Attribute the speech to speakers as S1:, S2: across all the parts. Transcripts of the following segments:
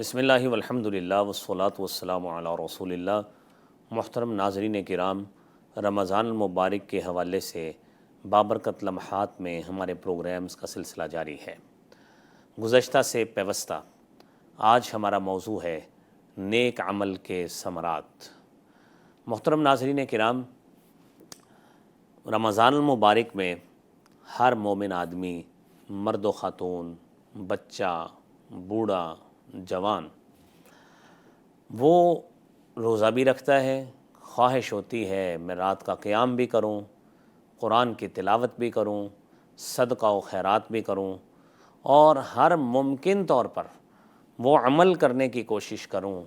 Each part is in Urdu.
S1: بسم اللہ والحمد للہ والصلاة والسلام علی رسول اللہ۔ محترم ناظرین کرام، رمضان المبارک کے حوالے سے بابرکت لمحات میں ہمارے پروگرامز کا سلسلہ جاری ہے۔ گزشتہ سے پیوستہ آج ہمارا موضوع ہے نیک عمل کے ثمرات۔ محترم ناظرین کرام، رمضان المبارک میں ہر مومن آدمی، مرد و خاتون، بچہ، بوڑھا، جوان، وہ روزہ بھی رکھتا ہے، خواہش ہوتی ہے میں رات کا قیام بھی کروں، قرآن کی تلاوت بھی کروں، صدقہ و خیرات بھی کروں، اور ہر ممکن طور پر وہ عمل کرنے کی کوشش کروں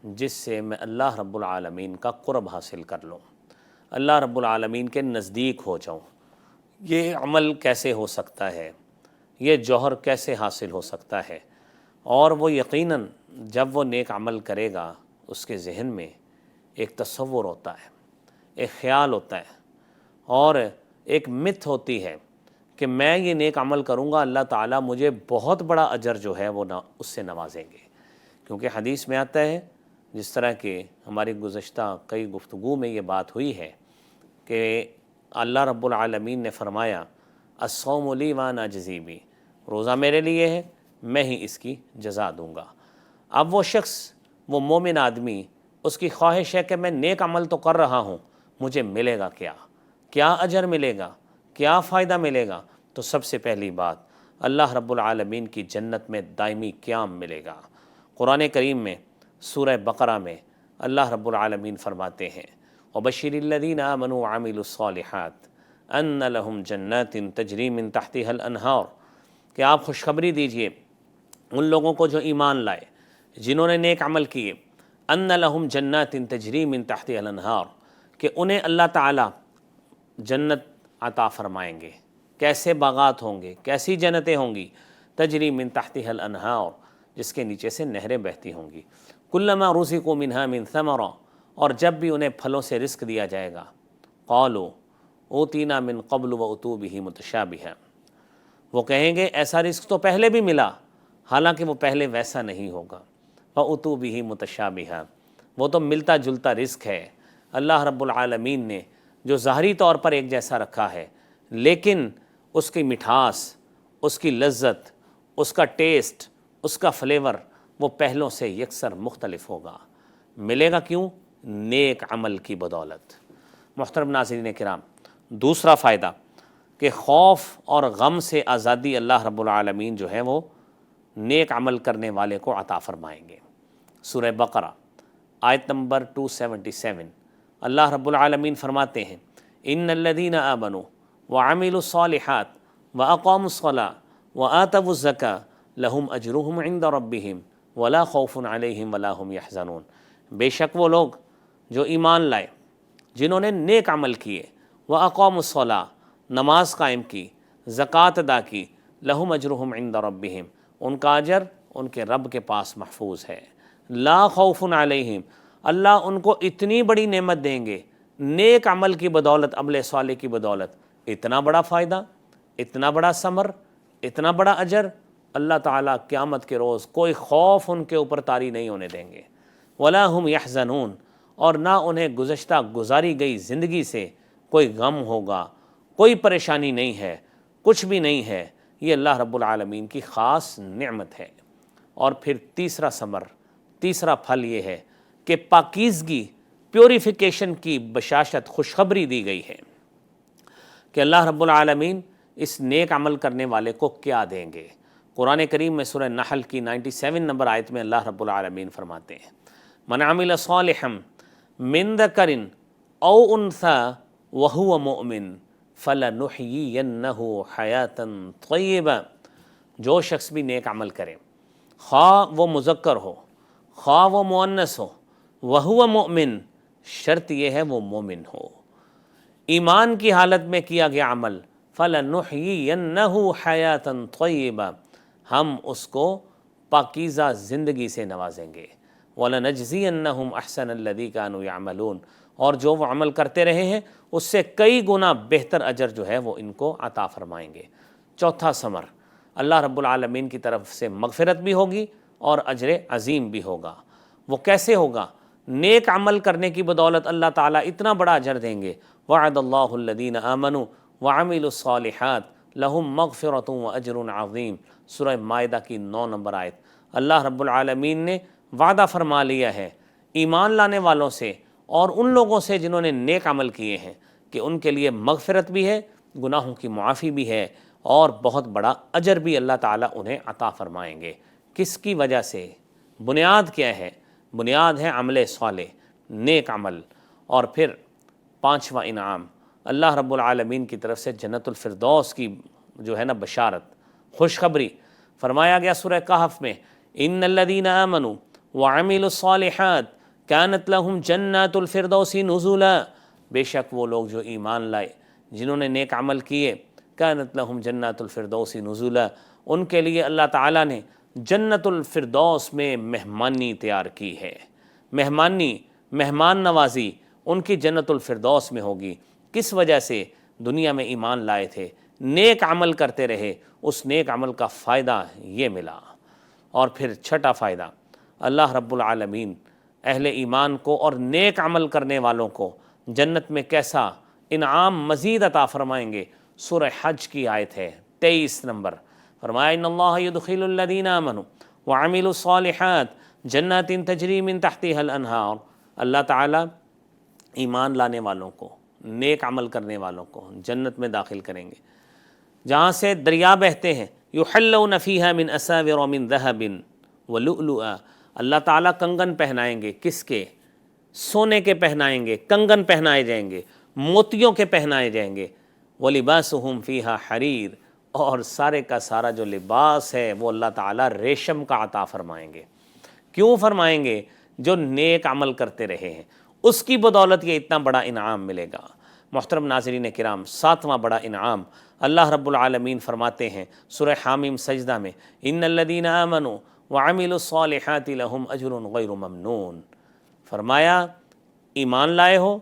S1: جس سے میں اللہ رب العالمین کا قرب حاصل کر لوں، اللہ رب العالمین کے نزدیک ہو جاؤں۔ یہ عمل کیسے ہو سکتا ہے؟ یہ جوہر کیسے حاصل ہو سکتا ہے؟ اور وہ یقیناً جب وہ نیک عمل کرے گا اس کے ذہن میں ایک تصور ہوتا ہے، ایک خیال ہوتا ہے، اور ایک مت ہوتی ہے کہ میں یہ نیک عمل کروں گا، اللہ تعالیٰ مجھے بہت بڑا اجر جو ہے وہ اس سے نوازیں گے۔ کیونکہ حدیث میں آتا ہے، جس طرح کہ ہماری گزشتہ کئی گفتگو میں یہ بات ہوئی ہے، کہ اللہ رب العالمین نے فرمایا الصوم لی وانا اجزی بہ، روزہ میرے لیے ہے، میں ہی اس کی جزا دوں گا۔ اب وہ شخص، وہ مومن آدمی، اس کی خواہش ہے کہ میں نیک عمل تو کر رہا ہوں، مجھے ملے گا کیا اجر ملے گا، کیا فائدہ ملے گا؟ تو سب سے پہلی بات، اللہ رب العالمین کی جنت میں دائمی قیام ملے گا۔ قرآن کریم میں سورہ بقرہ میں اللہ رب العالمین فرماتے ہیں وَبَشِّرِ الَّذِينَ آمَنُوا وَعَمِلُوا الصَّالِحَاتِ أَنَّ لَهُمْ جَنَّاتٍ تَجْرِي مِن تَحْتِهَا الْأَنْهَارُ، کہ آپ خوشخبری دیجئے ان لوگوں کو جو ایمان لائے، جنہوں نے نیک عمل کیے، ان لہم جنات تجری من تحتها الانہار، کہ انہیں اللہ تعالیٰ جنت عطا فرمائیں گے۔ کیسے باغات ہوں گے، کیسی جنتیں ہوں گی؟ تجری من تحتها الانہار، جس کے نیچے سے نہریں بہتی ہوں گی۔ کلما رزقوا منها من ثمرہ، اور جب بھی انہیں پھلوں سے رزق دیا جائے گا، قالوا اوتینا من قبل واتوا به متشابہا، وہ کہیں گے ایسا رزق تو پہلے بھی ملا، حالانکہ وہ پہلے ویسا نہیں ہوگا۔ وَأُتُوا بِهِ مُتَشَابِهًا، وہ تو ملتا جلتا رزق ہے، اللہ رب العالمین نے جو ظاہری طور پر ایک جیسا رکھا ہے، لیکن اس کی مٹھاس، اس کی لذت، اس کا ٹیسٹ، اس کا فلیور وہ پہلوں سے یکسر مختلف ہوگا۔ ملے گا کیوں؟ نیک عمل کی بدولت۔ محترم ناظرین کرام، دوسرا فائدہ کہ خوف اور غم سے آزادی اللہ رب العالمین جو ہے وہ نیک عمل کرنے والے کو عطا فرمائیں گے۔ سورہ بقرہ آیت نمبر 277، اللہ رب العالمین فرماتے ہیں ان الذین آمنوا وعملوا الصالحات واقاموا الصلاة وآتوا الزکاة لہم اجرہم عند ربہم ولا خوف علیہم ولا ہم یحزنون، بے شک وہ لوگ جو ایمان لائے، جنہوں نے نیک عمل کیے، واقاموا الصلاة، نماز قائم کی، زکوٰۃ ادا کی، لہم اجرہم عند ربہم، ان کا اجر ان کے رب کے پاس محفوظ ہے۔ لا خوف علیہم، اللہ ان کو اتنی بڑی نعمت دیں گے، نیک عمل کی بدولت، عمل صالح کی بدولت، اتنا بڑا فائدہ، اتنا بڑا ثمر، اتنا بڑا اجر، اللہ تعالیٰ قیامت کے روز کوئی خوف ان کے اوپر طاری نہیں ہونے دیں گے۔ ولا ہم یحزنون، اور نہ انہیں گزشتہ گزاری گئی زندگی سے کوئی غم ہوگا، کوئی پریشانی نہیں ہے، کچھ بھی نہیں ہے۔ یہ اللہ رب العالمین کی خاص نعمت ہے۔ اور پھر تیسرا ثمر، تیسرا پھل یہ ہے کہ پاکیزگی، پیوریفیکیشن کی بشاشت، خوشخبری دی گئی ہے کہ اللہ رب العالمین اس نیک عمل کرنے والے کو کیا دیں گے۔ قرآن کریم میں سورہ نحل کی 97 نمبر آیت میں اللہ رب العالمین فرماتے ہیں من عمل صالحا من ذکر او انثی وہو مؤمن فَلَنُحْيِيَنَّهُ حَيَاةً طَيِّبَةً، جو شخص بھی نیک عمل کرے، خواہ وہ مذکر ہو، خواہ وہ مؤنث ہو، وَهُوَ مُؤْمِن، شرط یہ ہے وہ مومن ہو، ایمان کی حالت میں کیا گیا عمل، فَلَنُحْيِيَنَّهُ حَيَاةً طَيِّبَةً، ہم اس کو پاکیزہ زندگی سے نوازیں گے، وَلَنَجْزِيَنَّهُمْ أَحْسَنَ الَّذِي كَانُوا يَعْمَلُونَ، اور جو وہ عمل کرتے رہے ہیں اس سے کئی گنا بہتر اجر جو ہے وہ ان کو عطا فرمائیں گے۔ چوتھا ثمر، اللہ رب العالمین کی طرف سے مغفرت بھی ہوگی اور اجر عظیم بھی ہوگا۔ وہ کیسے ہوگا؟ نیک عمل کرنے کی بدولت اللہ تعالیٰ اتنا بڑا اجر دیں گے۔ وعد اللہ الذین آمنوا وعملوا الصالحات لہم مغفرۃ واجر عظیم، سورہ مائدہ کی 9 نمبر آیت۔ اللہ رب العالمین نے وعدہ فرما لیا ہے ایمان لانے والوں سے اور ان لوگوں سے جنہوں نے نیک عمل کیے ہیں کہ ان کے لیے مغفرت بھی ہے، گناہوں کی معافی بھی ہے، اور بہت بڑا اجر بھی اللہ تعالیٰ انہیں عطا فرمائیں گے۔ کس کی وجہ سے؟ بنیاد کیا ہے؟ بنیاد ہے عمل صالح، نیک عمل۔ اور پھر 5واں انعام اللہ رب العالمین کی طرف سے جنت الفردوس کی جو ہے نا بشارت، خوشخبری۔ فرمایا گیا سورہ کہف میں ان الذین آمنوا وعملوا الصالحات کانت لہم جنات الفردوس نزلا، بے شک وہ لوگ جو ایمان لائے، جنہوں نے نیک عمل کیے، کانت لہم جنات الفردوس نزلا، ان کے لیے اللہ تعالیٰ نے جنت الفردوس میں مہمانی تیار کی ہے۔ مہمان نوازی ان کی جنت الفردوس میں ہوگی۔ کس وجہ سے؟ دنیا میں ایمان لائے تھے، نیک عمل کرتے رہے، اس نیک عمل کا فائدہ یہ ملا۔ اور پھر 6واں فائدہ، اللہ رب العالمین اہل ایمان کو اور نیک عمل کرنے والوں کو جنت میں کیسا انعام مزید عطا فرمائیں گے؟ سورہ حج کی آیت ہے 23 نمبر۔ فرمایا ان اللہ یدخل الذین آمنوا وعملوا الصالحات جنات تجری من تحتها الانہار، اللہ تعالیٰ ایمان لانے والوں کو، نیک عمل کرنے والوں کو جنت میں داخل کریں گے جہاں سے دریا بہتے ہیں۔ یحلون فیہا من اساور من ذہب ولؤلؤا، اللہ تعالیٰ کنگن پہنائیں گے۔ کس کے؟ سونے کے پہنائیں گے، کنگن پہنائے جائیں گے، موتیوں کے پہنائے جائیں گے۔ وَلِبَاسُهُمْ فِيهَا حَرِيرٌ، اور سارے کا سارا جو لباس ہے وہ اللہ تعالیٰ ریشم کا عطا فرمائیں گے۔ کیوں فرمائیں گے؟ جو نیک عمل کرتے رہے ہیں اس کی بدولت یہ اتنا بڑا انعام ملے گا۔ محترم ناظرین کرام، 7واں بڑا انعام اللہ رب العالمین فرماتے ہیں سورہ حامیم سجدہ میں ان الذین آمنوا وعملوا الصالحات لہم اجر غیر ممنون۔ فرمایا ایمان لائے ہو،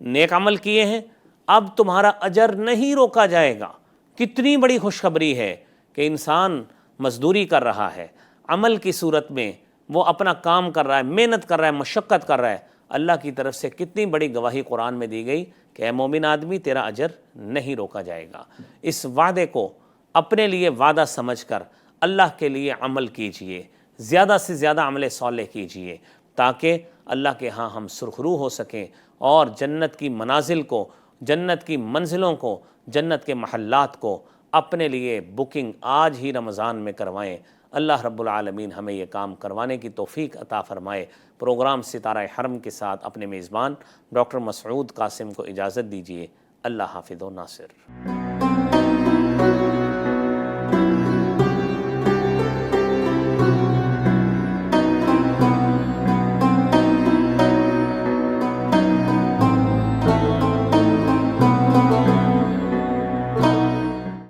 S1: نیک عمل کیے ہیں، اب تمہارا اجر نہیں روکا جائے گا۔ کتنی بڑی خوشخبری ہے کہ انسان مزدوری کر رہا ہے، عمل کی صورت میں وہ اپنا کام کر رہا ہے، محنت کر رہا ہے، مشقت کر رہا ہے، اللہ کی طرف سے کتنی بڑی گواہی قرآن میں دی گئی کہ اے مومن آدمی تیرا اجر نہیں روکا جائے گا۔ اس وعدے کو اپنے لیے وعدہ سمجھ کر اللہ کے لیے عمل کیجئے، زیادہ سے زیادہ عمل صالح کیجئے تاکہ اللہ کے ہاں ہم سرخرو ہو سکیں اور جنت کی منازل کو، جنت کی منزلوں کو، جنت کے محلات کو اپنے لیے بکنگ آج ہی رمضان میں کروائیں۔ اللہ رب العالمین ہمیں یہ کام کروانے کی توفیق عطا فرمائے۔ پروگرام ستارہ حرم کے ساتھ اپنے میزبان ڈاکٹر مسعود قاسم کو اجازت دیجیے۔ اللہ حافظ و ناصر۔